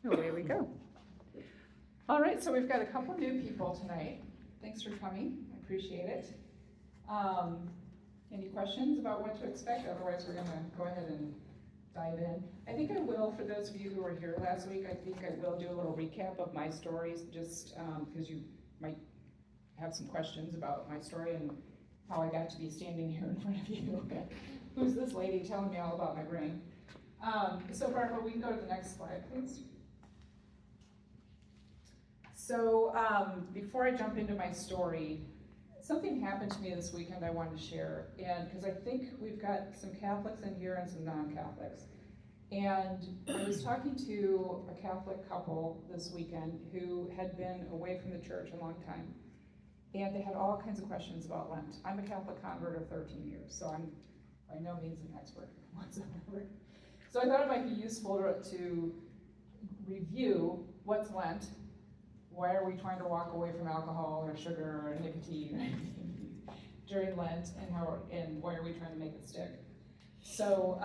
Away we go. All right, so we've got a couple new people tonight. Thanks for coming, I appreciate it. Any questions about what to expect? Otherwise, we're gonna go ahead and dive in. I think I will, for those of you who were here last week, I think I will do a little recap of my stories, just because you might have some questions about my story and how I got to be standing here in front of you. Who's this lady telling me all about my brain? So Barbara, we can go to the next slide, please. So before I jump into my story, something happened to me this weekend I wanted to share, and because I think we've got some Catholics in here and some non-Catholics. And I was talking to a Catholic couple this weekend who had been away from the church a long time, and they had all kinds of questions about Lent. I'm a Catholic convert of 13 years, so I'm by no means an expert whatsoever. So I thought it might be useful to review what's Lent. Why are we trying to walk away from alcohol or sugar or nicotine during Lent, and why are we trying to make it stick? So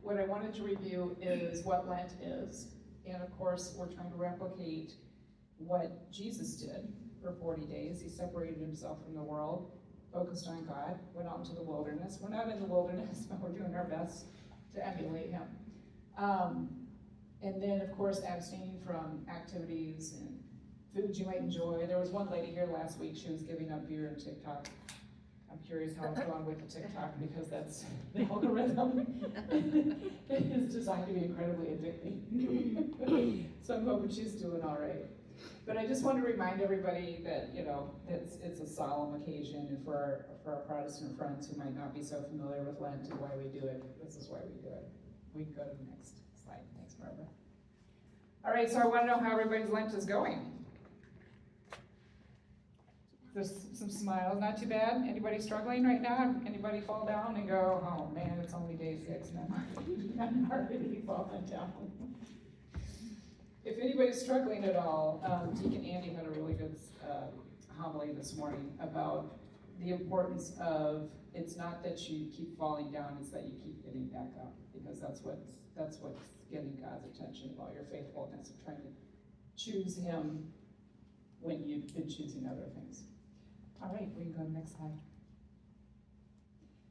what I wanted to review is what Lent is, and of course we're trying to replicate what Jesus did for 40 days. He separated himself from the world, focused on God, went out into the wilderness. We're not in the wilderness, but we're doing our best to emulate him. And then of course abstaining from activities and foods you might enjoy. There was one lady here last week, she was giving up beer and TikTok. I'm curious how it's going with the TikTok, because that's the algorithm is designed to be incredibly addicting. So I'm hoping she's doing all right. But I just want to remind everybody that, you know, it's a solemn occasion, and for our Protestant friends who might not be so familiar with Lent and why we do it, this is why we do it. We can go to the next slide. Thanks, Barbara. All right, so I want to know how everybody's Lent is going. There's some smiles, not too bad. Anybody struggling right now? Anybody fall down and go, oh man, it's only day 6 and I'm already falling down. If anybody's struggling at all, Deacon Andy had a really good homily this morning about the importance of, it's not that you keep falling down, it's that you keep getting back up, because that's what's getting God's attention about your faithfulness, of trying to choose him when you've been choosing other things. All right, we can go to the next slide.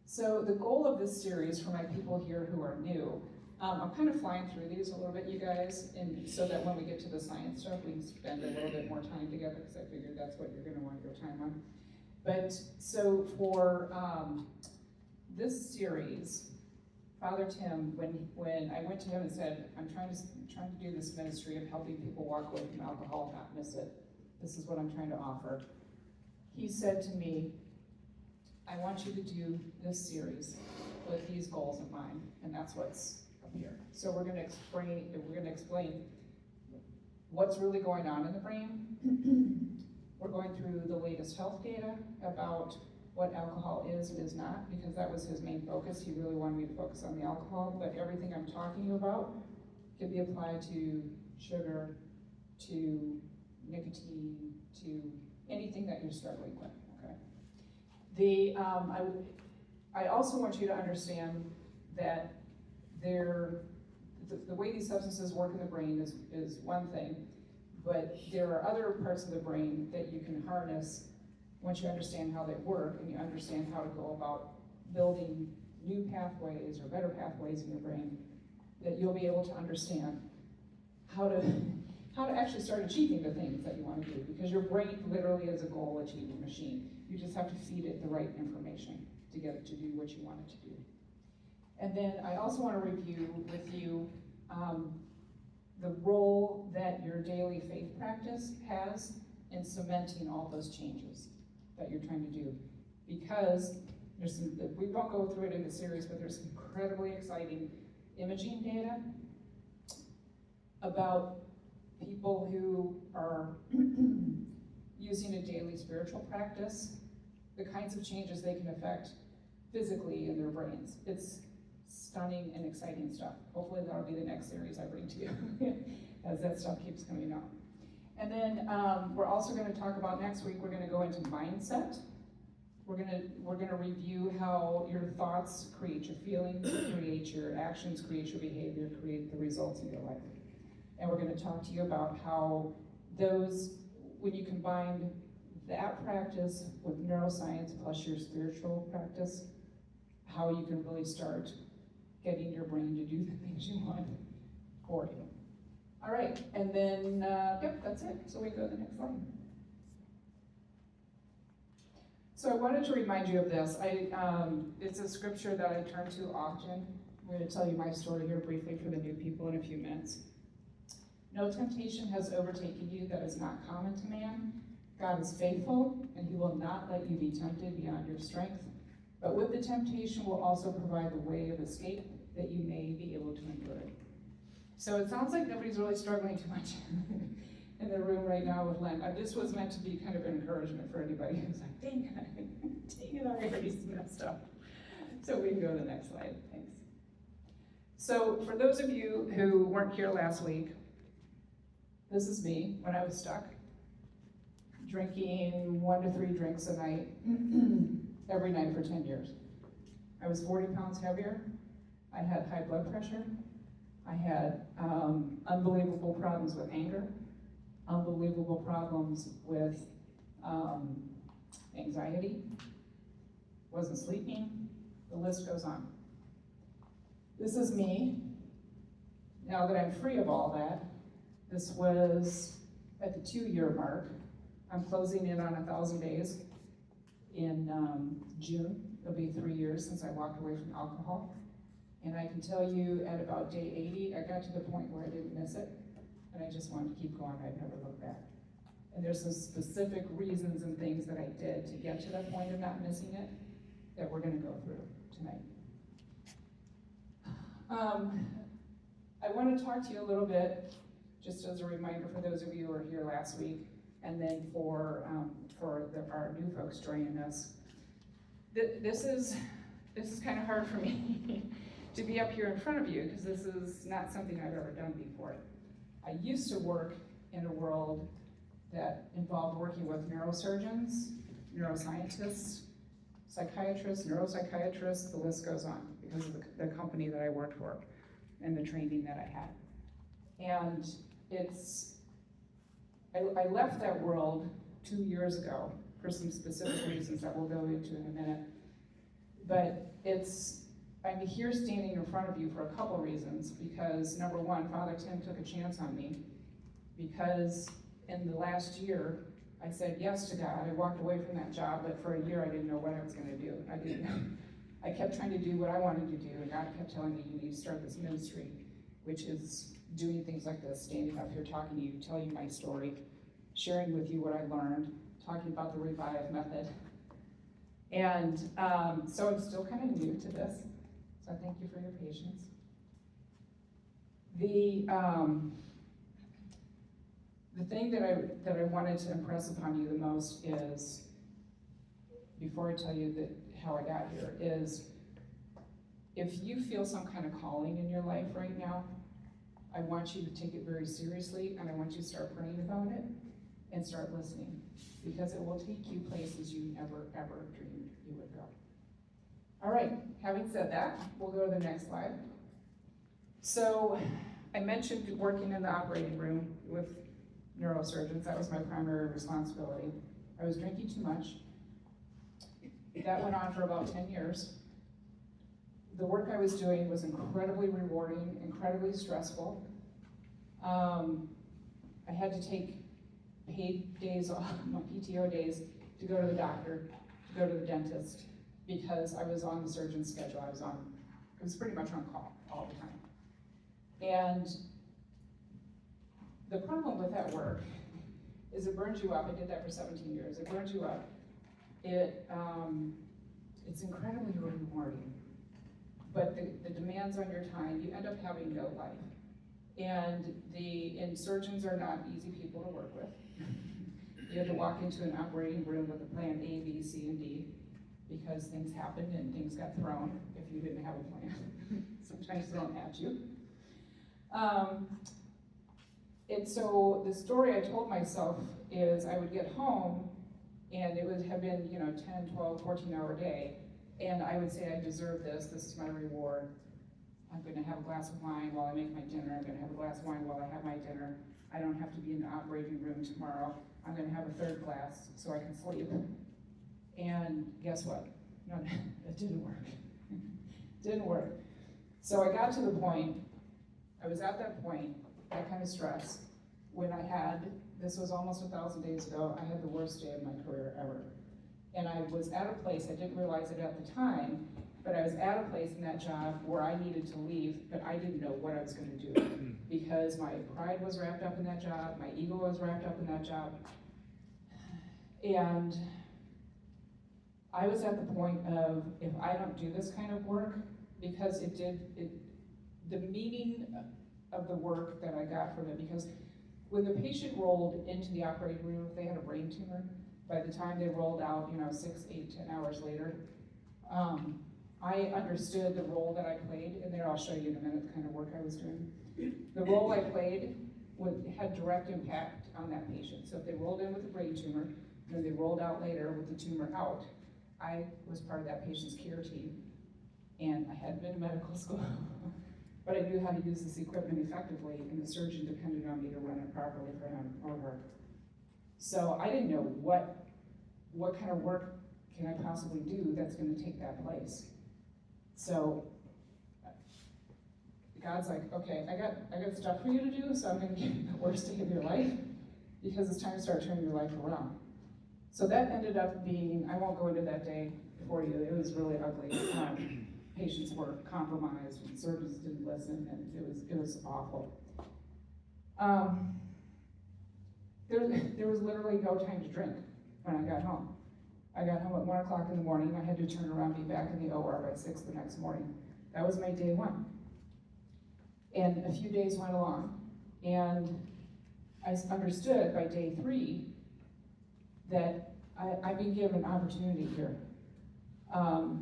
So the goal of this series for my people here who are new, I'm kind of flying through these a little bit, you guys, and so that when we get to the science stuff, we can spend a little bit more time together, because I figured that's what you're going to want your time on. But so for this series, Father Tim, when I went to him and said, I'm trying to do this ministry of helping people walk away from alcohol and not miss it. This is what I'm trying to offer. He said to me, I want you to do this series with these goals in mind, and that's what's up here. So we're going to explain what's really going on in the brain. We're going through the latest health data about what alcohol is and is not, because that was his main focus. He really wanted me to focus on the alcohol, but everything I'm talking about can be applied to sugar, to nicotine, to anything that you're struggling with, okay? I also want you to understand that the way these substances work in the brain is one thing, but there are other parts of the brain that you can harness once you understand how they work and you understand how to go about building new pathways or better pathways in your brain, that you'll be able to understand how to actually start achieving the things that you want to do, because your brain literally is a goal-achieving machine. You just have to feed it the right information to get it to do what you want it to do. And then I also want to review with you the role that your daily faith practice has in cementing all those changes that you're trying to do. Because we won't go through it in the series, but there's incredibly exciting imaging data about people who are using a daily spiritual practice, the kinds of changes they can affect physically in their brains. It's stunning and exciting stuff. Hopefully that'll be the next series I bring to you as that stuff keeps coming out. And then we're also going to talk about next week, we're going to go into mindset. We're going to review how your thoughts create your feelings, create your actions, create your behavior, create the results in your life. And we're going to talk to you about how those, when you combine that practice with neuroscience plus your spiritual practice, how you can really start getting your brain to do the things you want for you. All right, and then, yep, that's it. So we go to the next slide. So I wanted to remind you of this. It's a scripture that I turn to often. I'm going to tell you my story here briefly for the new people in a few minutes. No temptation has overtaken you that is not common to man. God is faithful, and he will not let you be tempted beyond your strength. But with the temptation will also provide the way of escape that you may be able to endure it. So it sounds like nobody's really struggling too much in the room right now with Lent. This was meant to be kind of an encouragement for anybody who's like, dang it, I already messed up. So we can go to the next slide, thanks. So for those of you who weren't here last week, this is me when I was stuck, drinking 1 to 3 drinks a night, every night for 10 years. I was 40 pounds heavier. I had high blood pressure. I had unbelievable problems with anger, unbelievable problems with anxiety, wasn't sleeping, the list goes on. This is me, now that I'm free of all that. This was at the 2-year mark. I'm closing in on 1,000 days in June. It'll be 3 years since I walked away from alcohol. And I can tell you at about day 80, I got to the point where I didn't miss it, and I just wanted to keep going. I'd never look back. And there's some specific reasons and things that I did to get to that point of not missing it that we're going to go through tonight. I want to talk to you a little bit, just as a reminder for those of you who were here last week, and then for our new folks joining us. This is kind of hard for me to be up here in front of you, because this is not something I've ever done before. I used to work in a world that involved working with neurosurgeons, neuroscientists, psychiatrists, neuropsychiatrists, the list goes on, because of the company that I worked for and the training that I had. And I left that world 2 years ago for some specific reasons that we'll go into in a minute. But I'm here standing in front of you for a couple reasons, because number one, Father Tim took a chance on me, because in the last year, I said yes to God. I walked away from that job, but for a year I didn't know what I was going to do. I kept trying to do what I wanted to do, and God kept telling me, you need to start this ministry, which is doing things like this, standing up here talking to you, telling you my story, sharing with you what I learned, talking about the Revive method. And so I'm still kind of new to this, so thank you for your patience. The thing that I wanted to impress upon you the most is, before I tell you how I got here, is if you feel some kind of calling in your life right now, I want you to take it very seriously, and I want you to start praying about it and start listening, because it will take you places you never, ever dreamed you would go. All right, having said that, we'll go to the next slide. So I mentioned working in the operating room with neurosurgeons. That was my primary responsibility. I was drinking too much. That went on for about 10 years. The work I was doing was incredibly rewarding, incredibly stressful. I had to take paid days off, my PTO days, to go to the doctor, to go to the dentist, because I was on the surgeon's schedule. I was pretty much on call all the time. And the problem with that work is it burns you up. I did that for 17 years. It burns you up. It's incredibly rewarding, but the demands on your time, you end up having no life. And surgeons are not easy people to work with. You have to walk into an operating room with a plan A, B, C, and D, because things happened and things got thrown if you didn't have a plan. Sometimes thrown at you. And so the story I told myself is I would get home and it would have been, 10, 12, 14-hour day, and I would say, I deserve this, this is my reward. I'm gonna have a glass of wine while I make my dinner. I'm gonna have a glass of wine while I have my dinner. I don't have to be in the operating room tomorrow. I'm gonna have a third glass so I can sleep. And guess what? No, it didn't work. Didn't work. So I got to the point, I was at that point, that kind of stress, when I had, this was almost 1,000 days ago, I had the worst day of my career ever. And I was at a place, I didn't realize it at the time, but I was at a place in that job where I needed to leave, but I didn't know what I was gonna do. Because my pride was wrapped up in that job, my ego was wrapped up in that job. And I was at the point of, if I don't do this kind of work, because the meaning of the work that I got from it, because when the patient rolled into the operating room, if they had a brain tumor, by the time they rolled out, 6, 8, 10 hours later, I understood the role that I played, and there I'll show you in a minute the kind of work I was doing. The role I played had direct impact on that patient. So if they rolled in with a brain tumor, then they rolled out later with the tumor out, I was part of that patient's care team, and I hadn't been to medical school, but I knew how to use this equipment effectively, and the surgeon depended on me to run it properly for him or her. So I didn't know what kind of work can I possibly do that's gonna take that place. So God's like, okay, I got stuff for you to do, so I'm gonna give you the worst day of your life, because it's time to start turning your life around. So that ended up being, I won't go into that day for you, it was really ugly. Patients were compromised, and surgeons didn't listen, and it was awful. There was literally no time to drink when I got home. I got home at 1 o'clock in the morning. I had to turn around and be back in the OR by 6 the next morning. That was my day 1. And a few days went along, and I understood by day 3 that I've been given an opportunity here.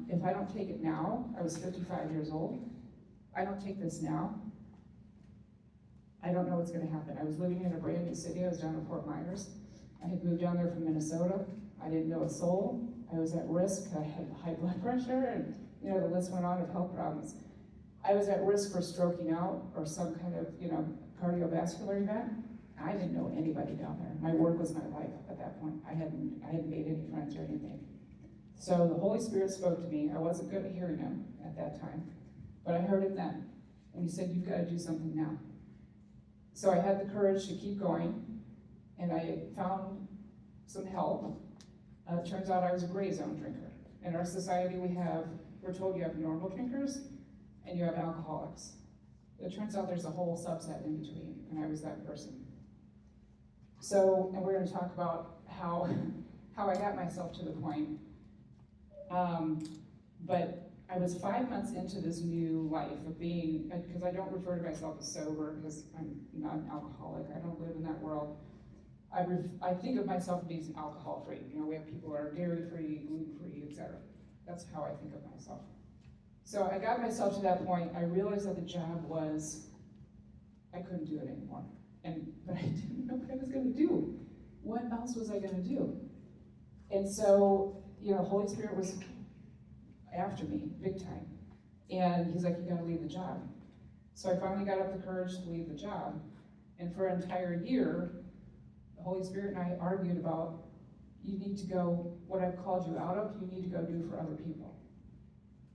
If I don't take it now, I was 55 years old, I don't take this now, I don't know what's gonna happen. I was living in a brand new city, I was down in Fort Myers. I had moved down there from Minnesota. I didn't know a soul. I was at risk, I had high blood pressure, and the list went on of health problems. I was at risk for stroking out or some kind of, cardiovascular event. I didn't know anybody down there. My work was my life at that point. I hadn't made any friends or anything. So the Holy Spirit spoke to me. I wasn't good at hearing him at that time, but I heard him then. And he said, you've got to do something now. So I had the courage to keep going, and I found some help. It turns out I was a gray zone drinker. In our society, we're told you have normal drinkers and you have alcoholics. It turns out there's a whole subset in between, and I was that person. So, and we're going to talk about how I got myself to the point. But I was 5 months into this new life of being, because I don't refer to myself as sober, because I'm not an alcoholic, I don't live in that world. I think of myself as being alcohol-free. We have people who are dairy-free, gluten-free, etc. That's how I think of myself. So I got myself to that point. I realized that the job was, I couldn't do it anymore. But I didn't know what I was going to do. What else was I going to do? And so, Holy Spirit was after me, big time. And he's like, you got to leave the job. So I finally got up the courage to leave the job. And for an entire year, the Holy Spirit and I argued about, you need to go, what I've called you out of, you need to go do for other people.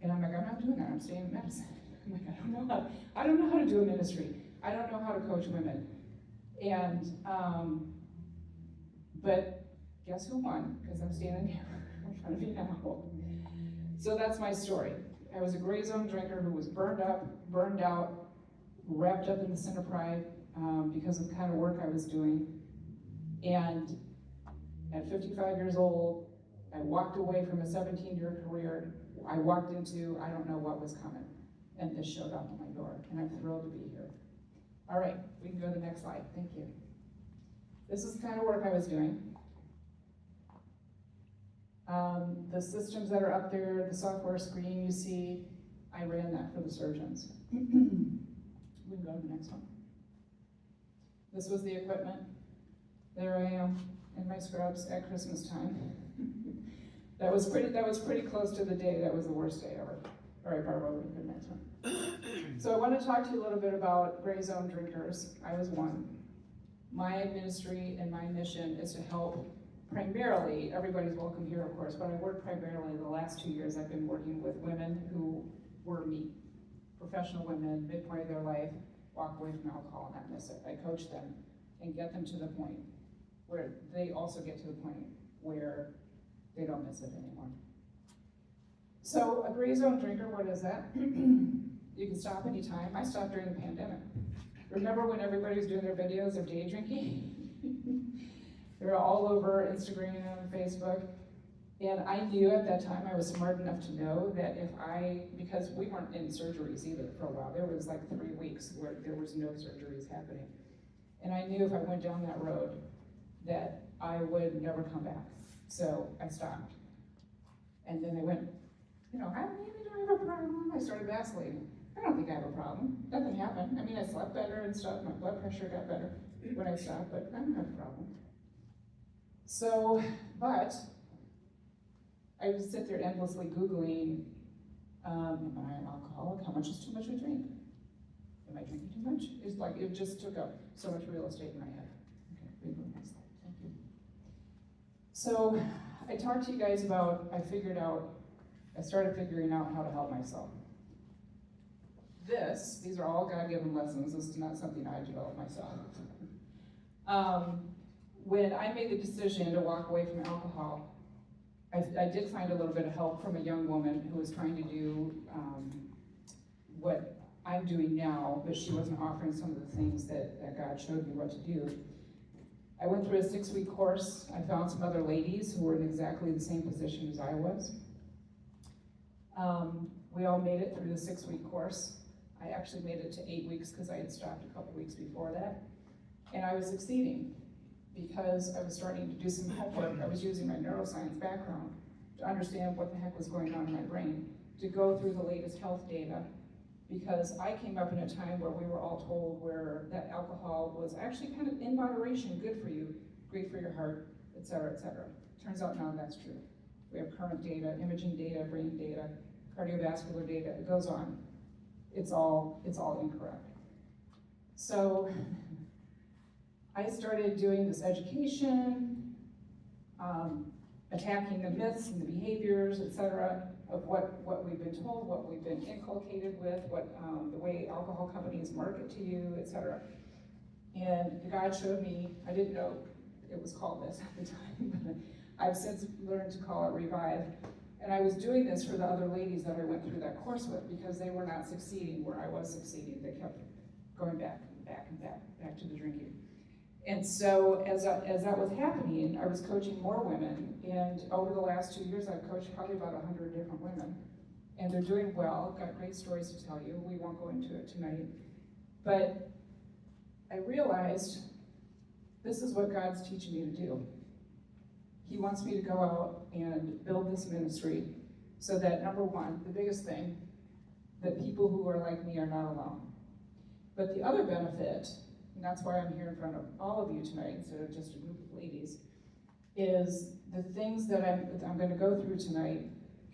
And I'm like, I'm not doing that, I'm staying in medicine. I'm like, I don't know how to do a ministry. I don't know how to coach women. And, but guess who won? Because I'm standing here in front of you now. So that's my story. I was a gray zone drinker who was burned up, burned out, wrapped up in the sin of pride because of the kind of work I was doing. And at 55 years old, I walked away from a 17-year career. I walked into, I don't know what was coming. And this showed up on my door, and I'm thrilled to be here. All right, we can go to the next slide, thank you. This is the kind of work I was doing. The systems that are up there, the software screen you see, I ran that for the surgeons. We can go to the next one. This was the equipment. There I am in my scrubs at Christmas time. That was pretty close to the day that was the worst day ever. All right, Barbara, we can go to the next one. So I want to talk to you a little bit about gray zone drinkers. I was one. My ministry and my mission is to help primarily, everybody's welcome here of course, but I work primarily the last 2 years I've been working with women who were me. Professional women, midpoint of their life, walk away from alcohol and not miss it. I coach them and get them to the point where they also get to the point where they don't miss it anymore. So a gray zone drinker, what is that? You can stop anytime. I stopped during the pandemic. Remember when everybody was doing their videos of day drinking? They were all over Instagram and Facebook. And I knew at that time, I was smart enough to know that because we weren't in surgeries either for a while. There was like 3 weeks where there was no surgeries happening. And I knew if I went down that road that I would never come back. So I stopped. And then they went, maybe I have a problem. I started vacillating. I don't think I have a problem. Nothing happened. I mean, I slept better and stuff. My blood pressure got better when I stopped, but I don't have a problem. So, but I would sit there endlessly Googling, am I an alcoholic? How much is too much to drink? Am I drinking too much? It's like, it just took up so much real estate in my head. Okay, we go next slide, thank you. So, I talked to you guys about, I started figuring out how to help myself. These are all God-given lessons. This is not something I developed myself. When I made the decision to walk away from alcohol, I did find a little bit of help from a young woman who was trying to do what I'm doing now, but she wasn't offering some of the things that God showed me what to do. I went through a 6-week course. I found some other ladies who were in exactly the same position as I was. We all made it through the 6-week course. I actually made it to 8 weeks because I had stopped a couple weeks before that. And I was succeeding because I was starting to do some homework. I was using my neuroscience background to understand what the heck was going on in my brain, to go through the latest health data, because I came up in a time where we were all told where that alcohol was actually kind of in moderation, good for you, great for your heart, et cetera, et cetera. Turns out none of that's true. We have current data, imaging data, brain data, cardiovascular data, it goes on. It's all incorrect. So I started doing this education, attacking the myths and the behaviors, et cetera, of what we've been told, what we've been inculcated with, the way alcohol companies market to you, et cetera. And God showed me, I didn't know it was called this at the time, but I've since learned to call it Revive. And I was doing this for the other ladies that I went through that course with because they were not succeeding where I was succeeding. They kept going back and back and back to the drinking. And so as that was happening, I was coaching more women, and over the last 2 years, I've coached probably about 100 different women. And they're doing well, got great stories to tell you. We won't go into it tonight. But I realized this is what God's teaching me to do. He wants me to go out and build this ministry so that, number one, the biggest thing, that people who are like me are not alone. But the other benefit, and that's why I'm here in front of all of you tonight instead of just a group of ladies, is the things that I'm going to go through tonight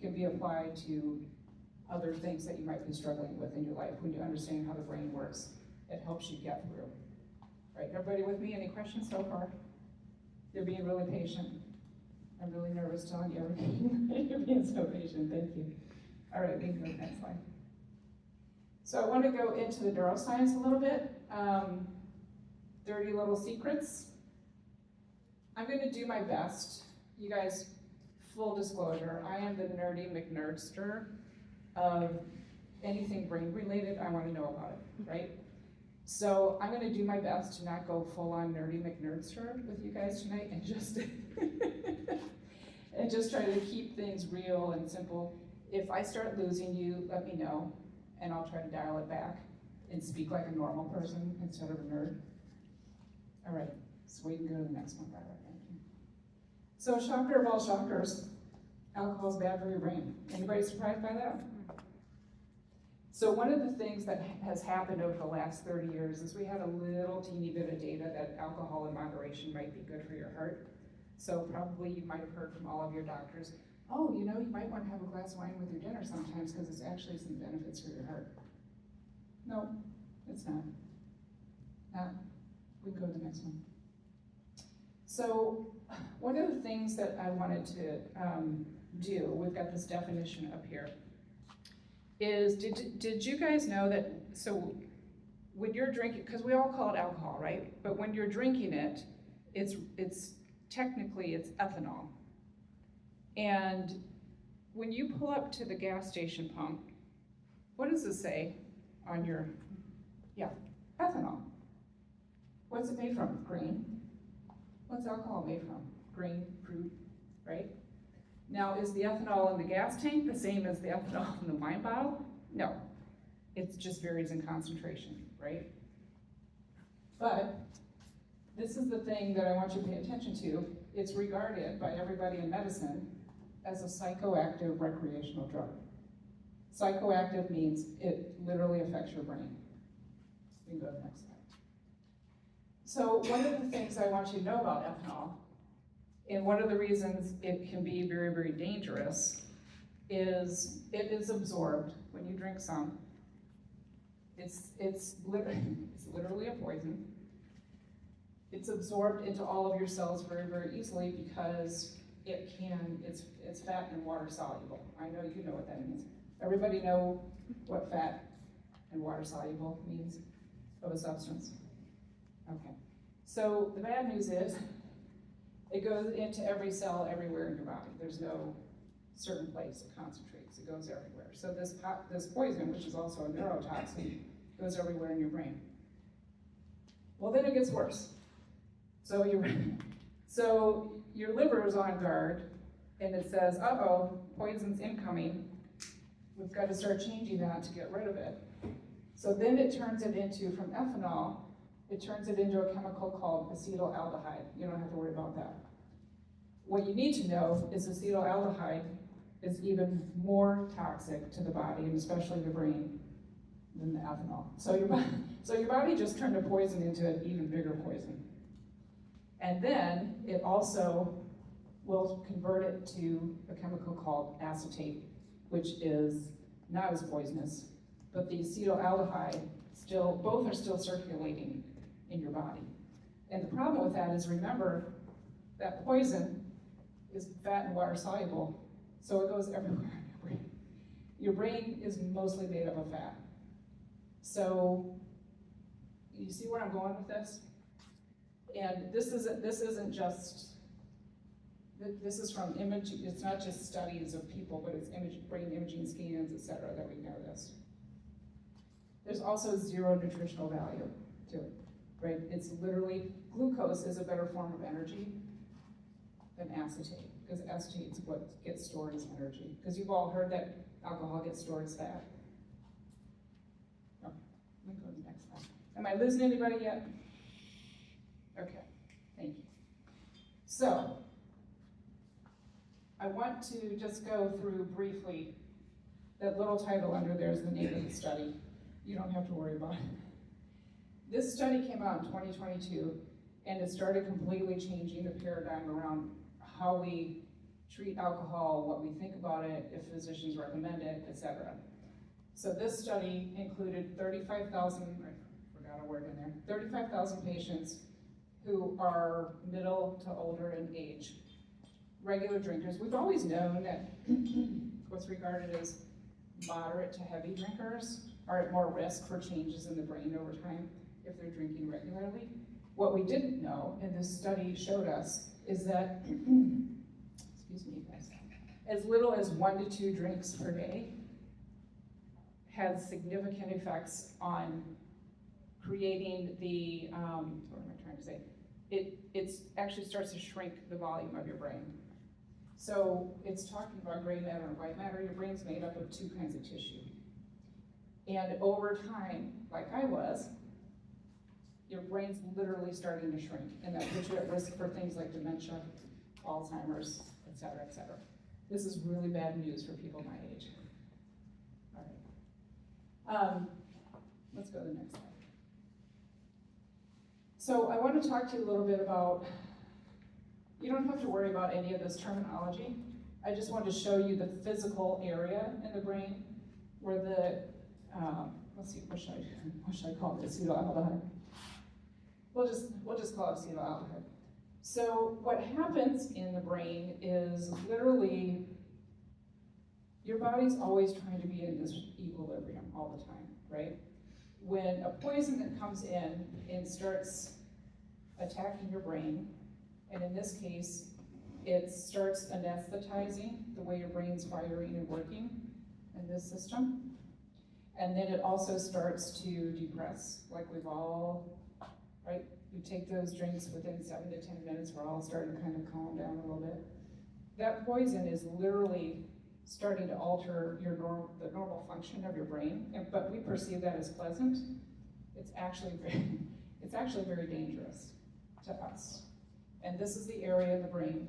can be applied to other things that you might be struggling with in your life. When you understand how the brain works, it helps you get through. Right, everybody with me? Any questions so far? You're being really patient. I'm really nervous telling you everything. You're being so patient, thank you. All right, we can go to the next slide. So I want to go into the neuroscience a little bit. Dirty little secrets. I'm going to do my best. You guys, full disclosure, I am the nerdy McNerdster of anything brain related. I want to know about it, right? So I'm going to do my best to not go full on nerdy McNerdster with you guys tonight and just and just try to keep things real and simple. If I start losing you, let me know, and I'll try to dial it back and speak like a normal person instead of a nerd. All right, so we can go to the next one. So shocker of all shockers, alcohol is bad for your brain. Anybody surprised by that? So one of the things that has happened over the last 30 years is we had a little teeny bit of data that alcohol in moderation might be good for your heart. So probably you might have heard from all of your doctors, oh, you might want to have a glass of wine with your dinner sometimes because it's actually some benefits for your heart. No, it's not. We can go to the next one. So one of the things that I wanted to do, we've got this definition up here, is did you guys know that, so when you're drinking, because we all call it alcohol, right? But when you're drinking it, it's technically it's ethanol. And when you pull up to the gas station pump, what does it say on your, yeah, ethanol. What's it made from? Grain. What's alcohol made from? Grain, fruit, right? Now, is the ethanol in the gas tank the same as the ethanol in the wine bottle? No. It just varies in concentration, right? But this is the thing that I want you to pay attention to. It's regarded by everybody in medicine as a psychoactive recreational drug. Psychoactive means it literally affects your brain. We can go to the next slide. So one of the things I want you to know about ethanol, and one of the reasons it can be very, very dangerous, is it is absorbed when you drink some. It's literally a poison. It's absorbed into all of your cells very, very easily because it's fat and water soluble. I know you know what that means. Everybody know what fat and water soluble means of a substance? Okay. So the bad news is it goes into every cell everywhere in your body. There's no certain place it concentrates. It goes everywhere. So this poison, which is also a neurotoxin, goes everywhere in your brain. Well, then it gets worse. So your liver is on guard, and it says, uh-oh, poison's incoming. We've got to start changing that to get rid of it. So then it turns it into, from ethanol, it turns it into a chemical called acetaldehyde. You don't have to worry about that. What you need to know is acetaldehyde is even more toxic to the body, and especially the brain, than the ethanol. So your body just turned a poison into an even bigger poison. And then it also will convert it to a chemical called acetate, which is not as poisonous, but the acetaldehyde both are still circulating in your body. And the problem with that is, remember, that poison is fat and water soluble, so it goes everywhere in your brain. Your brain is mostly made up of fat. So, you see where I'm going with this? And this is from imaging. It's not just studies of people, but it's brain imaging scans, et cetera, that we know this. There's also zero nutritional value to it, right? It's literally, glucose is a better form of energy than acetate, because acetate is what gets stored as energy. Because you've all heard that alcohol gets stored as fat. Oh, let me go to the next slide. Am I losing anybody yet? Okay, thank you. So, I want to just go through briefly, that little title under there is the name of the study. You don't have to worry about it. This study came out in 2022, and it started completely changing the paradigm around how we treat alcohol, what we think about it, if physicians recommend it, etc. So this study included 35,000, I forgot a word in there, 35,000 patients who are middle to older in age, regular drinkers. We've always known that what's regarded as moderate to heavy drinkers are at more risk for changes in the brain over time if they're drinking regularly. What we didn't know, and this study showed us, is that, excuse me guys, as little as 1 to 2 drinks per day has significant effects on creating the, what am I trying to say? It actually starts to shrink the volume of your brain. So it's talking about gray matter and white matter. Your brain's made up of 2 kinds of tissue. And over time, like I was, your brain's literally starting to shrink, and that puts you at risk for things like dementia, Alzheimer's, et cetera, et cetera. This is really bad news for people my age. All right. Let's go to the next slide. So I want to talk to you a little bit about, you don't have to worry about any of this terminology. I just want to show you the physical area in the brain where the let's see, what should I call it, acetaldehyde? We'll just call it acetaldehyde. So what happens in the brain is literally, your body's always trying to be in this equilibrium all the time, right? When a poison that comes in and starts attacking your brain, and in this case, it starts anesthetizing the way your brain's firing and working in this system. And then it also starts to depress, like we've all, right? We take those drinks within 7 to 10 minutes, we're all starting to kind of calm down a little bit. That poison is literally starting to alter the normal function of your brain, but we perceive that as pleasant. It's actually very dangerous to us. And this is the area of the brain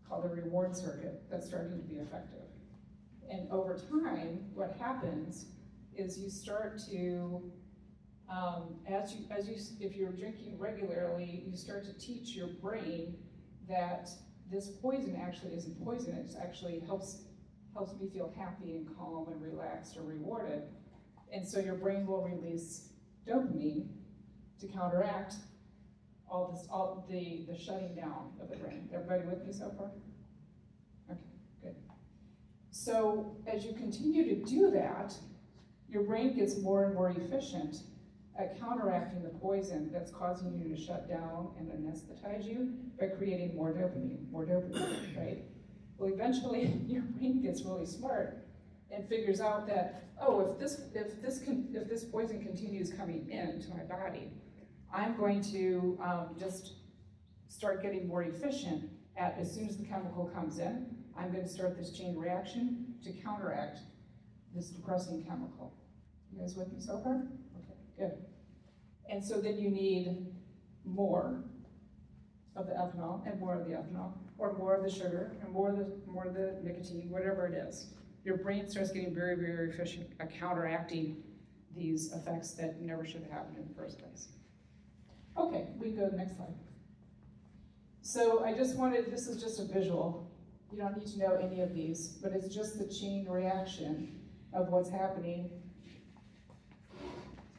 called the reward circuit that's starting to be effective. And over time, what happens is you start to, if you're drinking regularly, you start to teach your brain that this poison actually isn't poison, it actually helps me feel happy and calm and relaxed or rewarded. And so your brain will release dopamine to counteract all the shutting down of the brain. Everybody with me so far? Okay, good. So as you continue to do that, your brain gets more and more efficient at counteracting the poison that's causing you to shut down and anesthetize you by creating more dopamine, right? Well, eventually your brain gets really smart and figures out that, oh, if this poison continues coming into my body, I'm going to just start getting more efficient at, as soon as the chemical comes in, I'm going to start this chain reaction to counteract this depressing chemical. You guys with me so far? Okay, good. And so then you need more of the ethanol and more of the ethanol, or more of the sugar and more of the nicotine, whatever it is. Your brain starts getting very, very efficient at counteracting these effects that never should have happened in the first place. Okay, we can go to the next slide. So this is just a visual. You don't need to know any of these, but it's just the chain reaction of what's happening.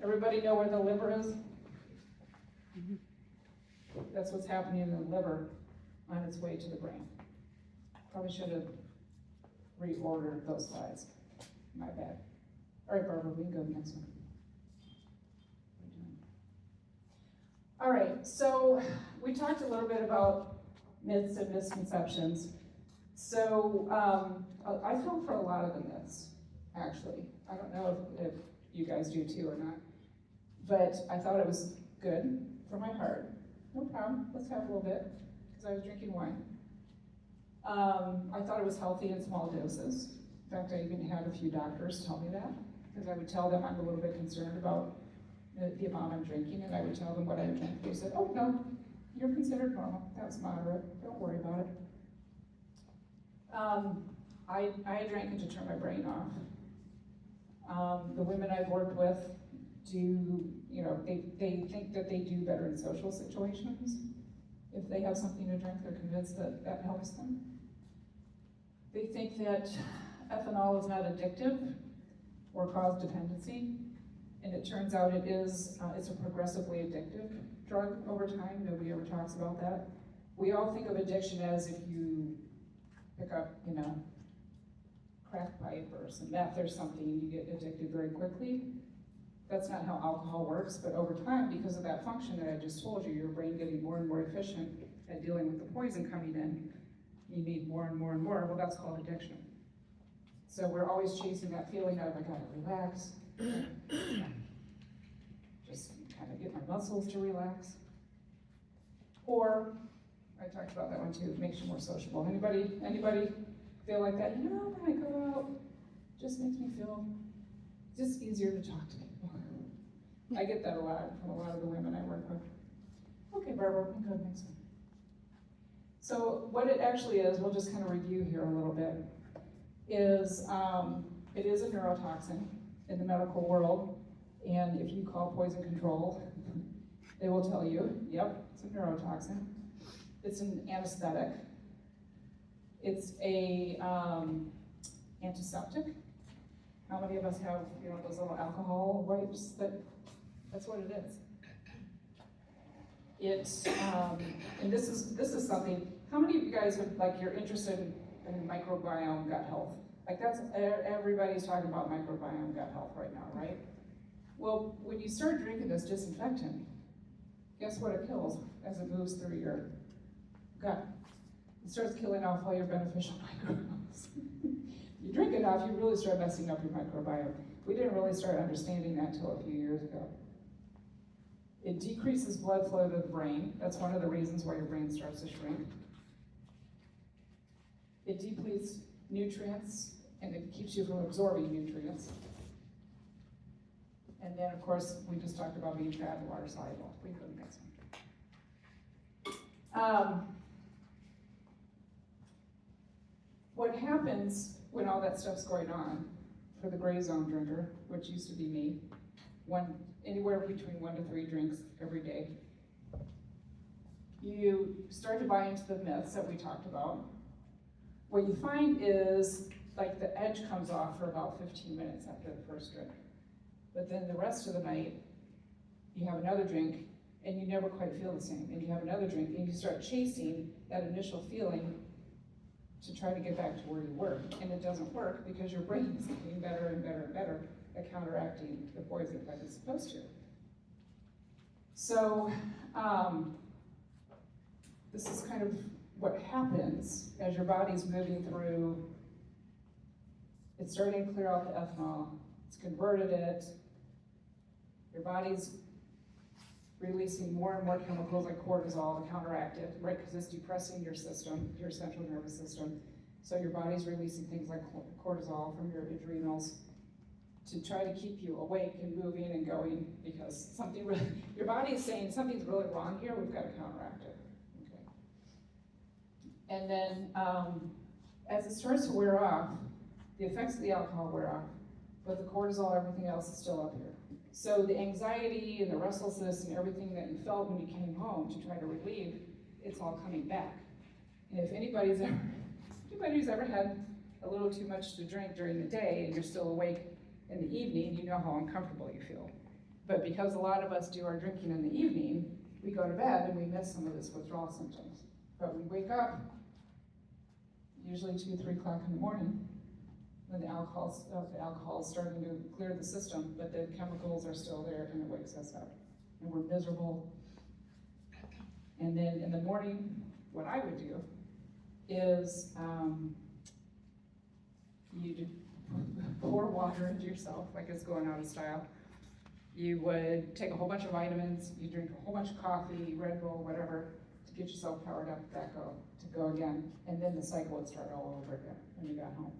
Everybody know where the liver is? That's what's happening in the liver on its way to the brain. Probably should have reordered those slides. My bad. All right, Barbara, we can go to the next one. All right, so we talked a little bit about myths and misconceptions. So I fell for a lot of the myths, actually. I don't know if you guys do too or not, but I thought it was good for my heart. No problem, let's have a little bit, because I was drinking wine. I thought it was healthy in small doses. In fact, I even had a few doctors tell me that, because I would tell them I'm a little bit concerned about the amount I'm drinking, and I would tell them what I drank. They said, oh no, you're considered normal, that's moderate, don't worry about it. I drank it to turn my brain off. The women I've worked with they think that they do better in social situations. If they have something to drink, they're convinced that that helps them. They think that ethanol is not addictive or cause dependency, and it turns out it's a progressively addictive drug over time. Nobody ever talks about that. We all think of addiction as if you pick up, crack pipe or some meth or something, you get addicted very quickly. That's not how alcohol works, but over time, because of that function that I just told you, your brain getting more and more efficient at dealing with the poison coming in, you need more and more and more. Well, that's called addiction. So we're always chasing that feeling of, I gotta relax, just kind of get my muscles to relax. Or, I talked about that one too, it makes you more sociable. Anybody feel like that? When I go out, just makes me feel just easier to talk to people. I get that a lot from a lot of the women I work with. Okay, Barbara, we can go to the next one. So what it actually is, we'll just kind of review here a little bit, is it is a neurotoxin in the medical world, and if you call poison control, they will tell you, yep, it's a neurotoxin. It's an anesthetic. It's a antiseptic. How many of us have, those little alcohol wipes that's what it is. It's, and this is something, how many of you guys you're interested in microbiome gut health? Like everybody's talking about microbiome gut health right now, right? Well, when you start drinking this disinfectant, guess what it kills as it moves through your gut? It starts killing off all your beneficial microbes. You drink enough, you really start messing up your microbiome. We didn't really start understanding that until a few years ago. It decreases blood flow to the brain. That's one of the reasons why your brain starts to shrink. It depletes nutrients, and it keeps you from absorbing nutrients. And then, of course, we just talked about being fat and water soluble. We go to the next one. What happens when all that stuff's going on for the gray zone drinker, which used to be me, anywhere between 1 to 3 drinks every day, you start to buy into the myths that we talked about. What you find is, like, the edge comes off for about 15 minutes after the first drink. But then the rest of the night, you have another drink, and you never quite feel the same. And you have another drink, and you start chasing that initial feeling to try to get back to where you were. And it doesn't work because your brain is getting better and better and better at counteracting the poison that it's supposed to. So, this is kind of what happens as your body's moving through. It's starting to clear out the ethanol, it's converted it, your body's releasing more and more chemicals like cortisol to counteract it, right? Because it's depressing your system, your central nervous system. So your body's releasing things like cortisol from your adrenals to try to keep you awake and moving and going, because your body is saying something's really wrong here, we've got to counteract it. Okay. And then as it starts to wear off, the effects of the alcohol wear off, but the cortisol, everything else is still up here. So the anxiety and the restlessness and everything that you felt when you came home to try to relieve, it's all coming back. And if anybody's ever had a little too much to drink during the day and you're still awake in the evening, you know how uncomfortable you feel. But because a lot of us do our drinking in the evening, we go to bed and we miss some of this withdrawal symptoms. But we wake up, usually 2, 3 o'clock in the morning, when the alcohol's starting to clear the system, but the chemicals are still there and it wakes us up. And we're miserable. And then in the morning, what I would do is you pour water into yourself like it's going out of style. You would take a whole bunch of vitamins, you drink a whole bunch of coffee, Red Bull, whatever, to get yourself powered up to go again. And then the cycle would start all over again when you got home.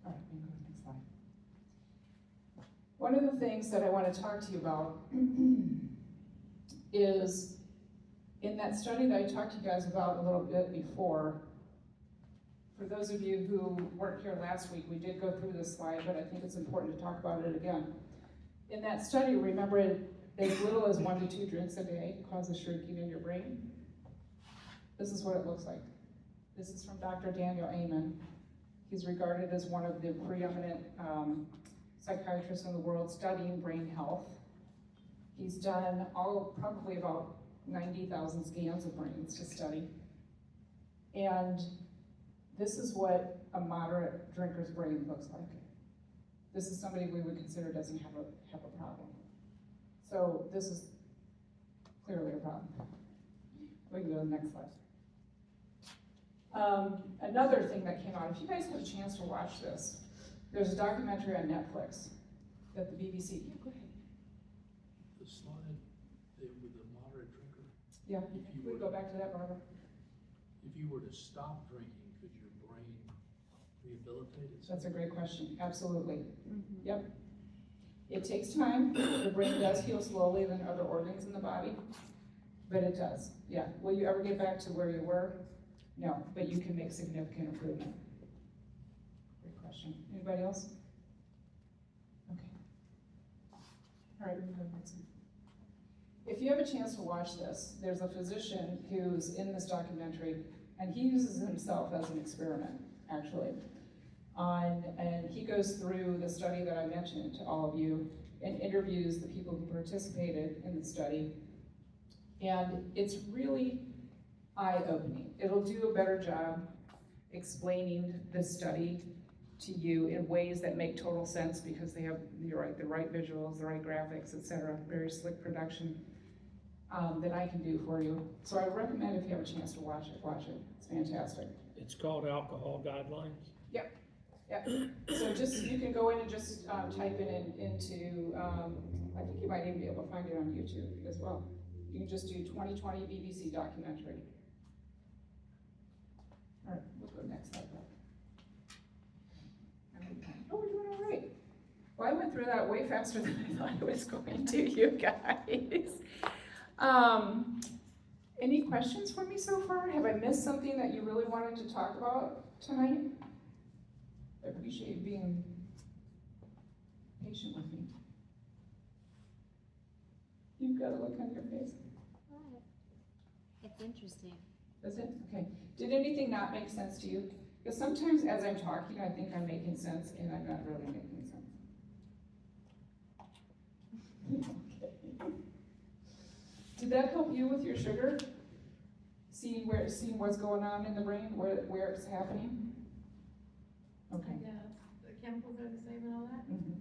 All right, we can go to the next slide. One of the things that I want to talk to you about is in that study that I talked to you guys about a little bit before. For those of you who weren't here last week, we did go through this slide, but I think it's important to talk about it again. In that study, remember, as little as 1 to 2 drinks a day causes shrinking in your brain. This is what it looks like. This is from Dr. Daniel Amen. He's regarded as one of the preeminent psychiatrists in the world studying brain health. He's done probably about 90,000 scans of brains to study. And this is what a moderate drinker's brain looks like. This is somebody we would consider doesn't have a problem. So this is clearly a problem. We can go to the next slide. Another thing that came out, if you guys have a chance to watch this, there's a documentary on Netflix that the BBC, yeah, go ahead. The slide with the moderate drinker. Yeah, if we go back to that, Barbara. If you were to stop drinking, could your brain rehabilitate itself? That's a great question, absolutely. Mm-hmm. Yep. It takes time. The brain does heal slowly than other organs in the body, but it does, yeah. Will you ever get back to where you were? No, but you can make significant improvement. Great question. Anybody else? Okay. All right, we can go next one. If you have a chance to watch this, there's a physician who's in this documentary, and he uses himself as an experiment, actually. and he goes through the study that I mentioned to all of you and interviews the people who participated in the study. And it's really eye-opening. It'll do a better job explaining this study to you in ways that make total sense because they have the right visuals, the right graphics, etc. Very slick production that I can do for you. So I recommend if you have a chance to watch it. It's fantastic. It's called Alcohol Guidelines. Yep. So just, you can go in and just type it into, I think you might even be able to find it on YouTube as well. You can just do 2020 BBC documentary. All right, we'll go next slide. Oh, we're doing all right. Well, I went through that way faster than I thought I was going to, you guys. Any questions for me so far? Have I missed something that you really wanted to talk about tonight? I appreciate you being patient with me. You've got a look on your face. It's interesting. Does it? Okay. Did anything not make sense to you? Because sometimes as I'm talking, I think I'm making sense and I'm not really making sense. Okay. Did that help you with your sugar? Seeing what's going on in the brain, where it's happening? Okay. Yeah, the chemicals are the same and all that? Mm-hmm.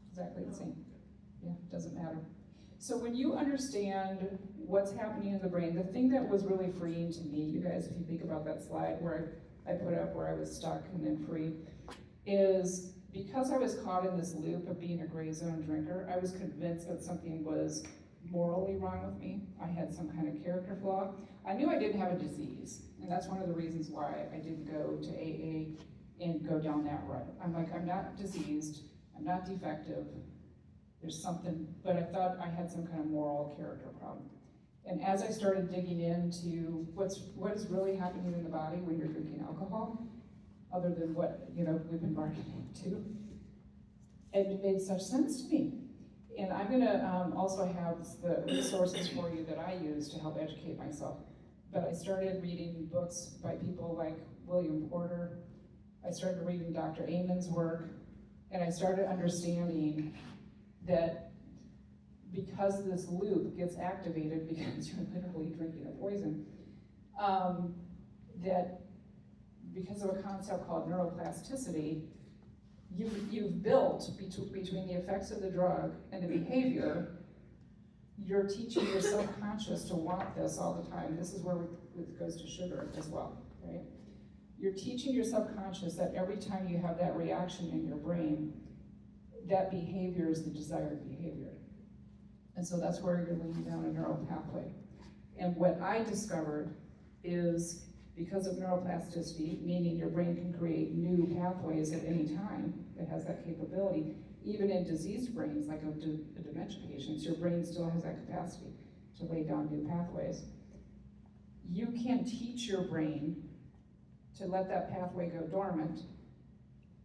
Exactly the same. Yeah, doesn't matter. So when you understand what's happening in the brain, the thing that was really freeing to me, you guys, if you think about that slide where I put up where I was stuck and then free, is because I was caught in this loop of being a gray zone drinker, I was convinced that something was morally wrong with me. I had some kind of character flaw. I knew I didn't have a disease, and that's one of the reasons why I didn't go to AA and go down that route. I'm like, I'm not diseased, I'm not defective, there's something, but I thought I had some kind of moral character problem. And as I started digging into what is really happening in the body when you're drinking alcohol, other than what we've been marketing to, it made such sense to me. And I'm gonna also have the resources for you that I use to help educate myself. But I started reading books by people like William Porter. I started reading Dr. Amen's work, and I started understanding that because this loop gets activated because you're literally drinking a poison, that because of a concept called neuroplasticity, you've built between the effects of the drug and the behavior, you're teaching your subconscious to want this all the time. This is where it goes to sugar as well, right? You're teaching your subconscious that every time you have that reaction in your brain, that behavior is the desired behavior. And so that's where you're leading down a neural pathway. And what I discovered is because of neuroplasticity, meaning your brain can create new pathways at any time, it has that capability. Even in diseased brains, like a dementia patients, your brain still has that capacity to lay down new pathways. You can teach your brain to let that pathway go dormant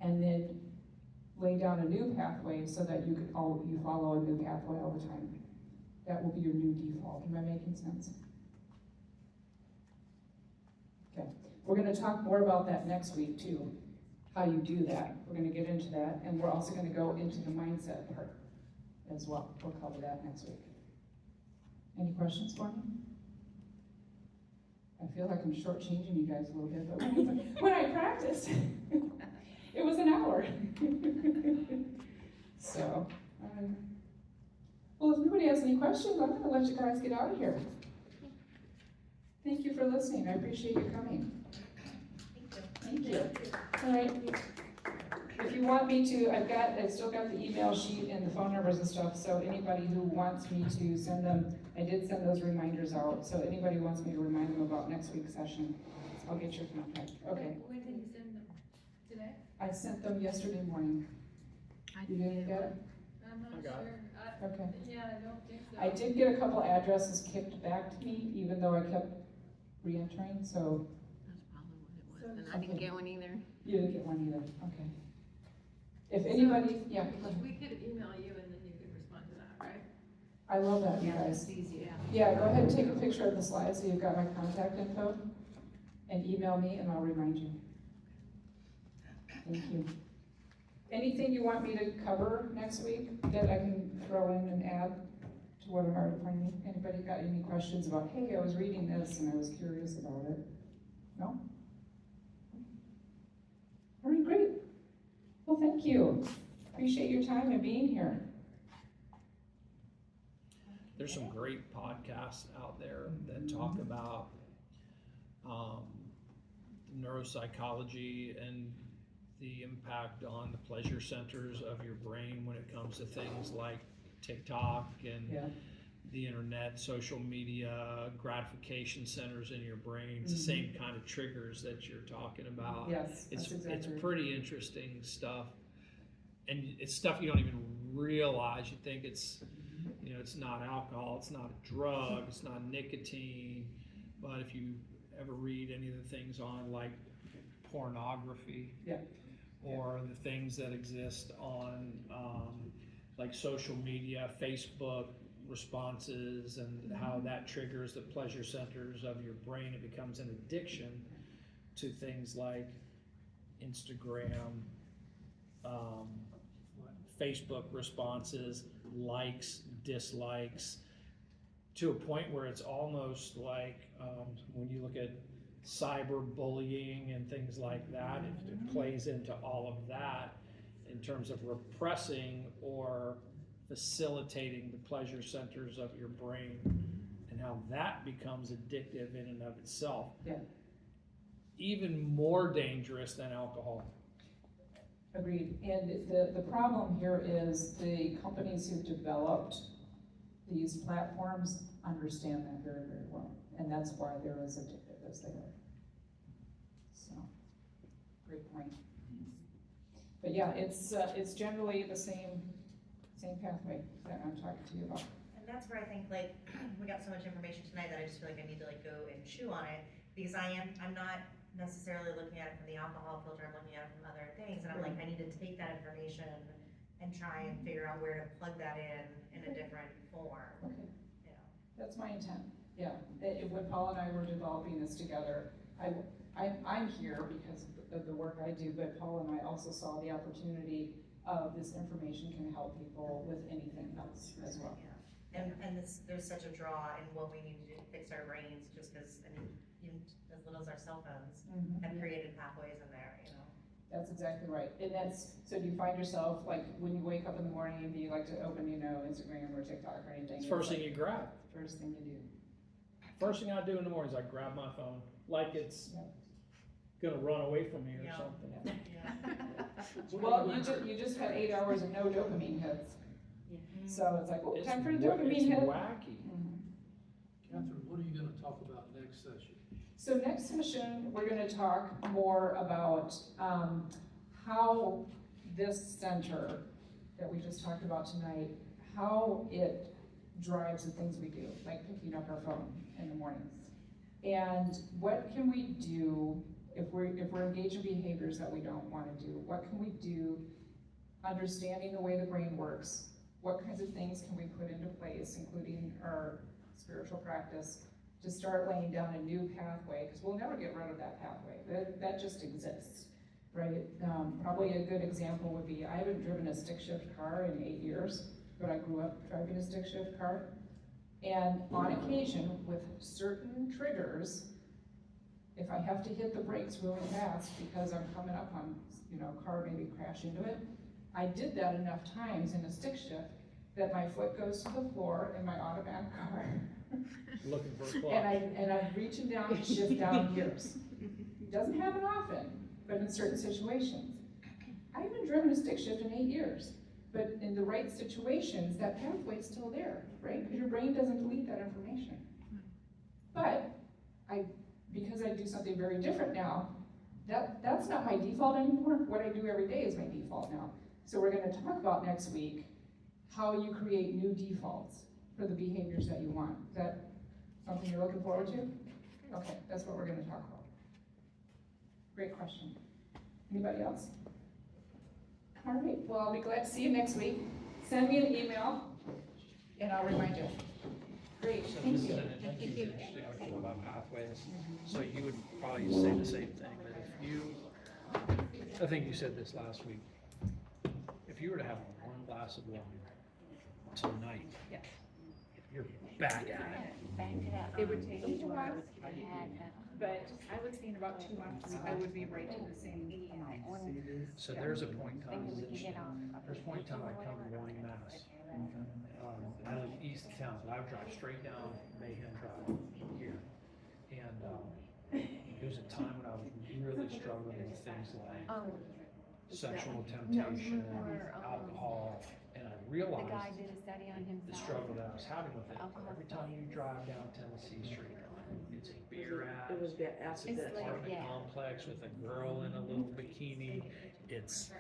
and then lay down a new pathway so that you follow a new pathway all the time. That will be your new default. Am I making sense? Okay, we're going to talk more about that next week too, how you do that. We're going to get into that, and we're also going to go into the mindset part as well. We'll cover that next week. Any questions for me? I feel like I'm shortchanging you guys a little bit, but when I practiced, it was an hour. So, well, if nobody has any questions, I'm going to let you guys get out of here. Thank you for listening. I appreciate you coming. Thank you. All right. If you want me to, I've still got the email sheet and the phone numbers and stuff, so anybody who wants me to send them, I did send those reminders out, so anybody who wants me to remind them about next week's session, I'll get your contact. Okay. When did you send them? Today? I sent them yesterday morning. You didn't get it? I'm not I got sure. Okay. Yeah, I don't think so. I did get a couple addresses kicked back to me, even though I kept re-entering, so That's probably what it was, So- and I didn't get one either. you didn't get one either, okay. If anybody, yeah, go ahead. We could email you and then you could respond to that, right? I love that, you guys. It's easy, yeah. Yeah, go ahead and take a picture of the slide so you've got my contact info, and email me and I'll remind you. Thank you. Anything you want me to cover next week that I can throw in and add to what I'm already planning? Anybody got any questions about, hey, I was reading this and I was curious about it? No? All right, great. Well, thank you. Appreciate your time and being here. There's some great podcasts out there that talk about neuropsychology and the impact on the pleasure centers of your brain when it comes to things like TikTok and Yeah. the internet, social media, gratification centers in your brain. It's the same kind of triggers that you're talking about. Yes, that's exactly It's right. pretty interesting stuff. And it's stuff you don't even realize. You think it's, you know, it's not alcohol, it's not a drug, it's not nicotine. But if you ever read any of the things on like pornography, Yeah. or the things that exist on like social media, Facebook responses, and how that triggers the pleasure centers of your brain, it becomes an addiction to things like Instagram, Facebook responses, likes, dislikes, to a point where it's almost like when you look at cyberbullying and things like that, it plays into all of that in terms of repressing or facilitating the pleasure centers of your brain, and how that becomes addictive in and of itself. Yeah. Even more dangerous than alcohol. Agreed. And the problem here is the companies who've developed these platforms understand that very, very well. And that's why they're as addictive as they are. So, great point. But yeah, it's generally the same pathway that I'm talking to you about. And that's where I think, like, we got so much information tonight that I just feel like I need to like go and chew on it, because I'm not necessarily looking at it from the alcohol filter, I'm looking at it from other things, and I'm like, I need to take that information and try and figure out where to plug that in a different form. Okay. You know. That's my intent. Yeah. When Paul and I were developing this together, I'm here because of the work I do, but Paul and I also saw the opportunity of this information can help people with anything else as well. Yeah. And there's such a draw in what we need to do to fix our brains, just because, I mean, even as little as our cell phones have created pathways in there, you know. That's exactly right. And so do you find yourself, like, when you wake up in the morning, do you like to open, Instagram or TikTok or anything? It's the first thing you grab. First thing you do. First thing I do in the morning is I grab my phone, like it's gonna run away from me or Yeah. something. Yeah. Well, you just had 8 hours of no dopamine hits. So it's like, oh, It's time for a wa- dopamine it's hit. wacky. Kathryn, what are you gonna talk about next session? So next session, we're gonna talk more about how this center that we just talked about tonight, how it drives the things we do, like picking up our phone in the mornings. And what can we do if we're engaged in behaviors that we don't wanna do? What can we do, understanding the way the brain works? What kinds of things can we put into place, including our spiritual practice, to start laying down a new pathway, because we'll never get rid of that pathway. That just exists, right? Probably a good example would be, I haven't driven a stick shift car in 8 years, but I grew up driving a stick shift car. And on occasion, with certain triggers, if I have to hit the brakes really fast because I'm coming up on, a car maybe crash into it, I did that enough times in a stick shift that my foot goes to the floor in my automatic car. Looking for a clock. And I'm reaching down to shift down gears. Doesn't happen often, but in certain situations. I haven't driven a stick shift in 8 years, but in the right situations, that pathway's still there, right? Because your brain doesn't delete that information. But because I do something very different now, that's not my default anymore. What I do every day is my default now. So we're gonna talk about next week how you create new defaults for the behaviors that you want. Is that something you're looking forward to? Okay, that's what we're gonna talk about. Great question. Anybody else? All right, well, I'll be glad to see you next week. Send me an email and I'll remind you. Great, So thank this is you. an interesting article about pathways. So you would probably say the same thing, that if you I think you said this last week. If you were to have one glass of wine tonight, Yes. you're back at it. It would take me a while, but I was thinking about 2 months, I would be right to the same point. So there's a point in time, there's a point in time I come to morning mass. I live east of town, but I would drive straight down Mayhem Drive here. And, it was a time when I was really struggling with things like sexual temptation, alcohol, and I realized did a study on him. the struggle that I was having with it. Every time you drive down Tennessee Street, it's a beer ad, It was the it's accident. an apartment complex with a girl in a little bikini, it's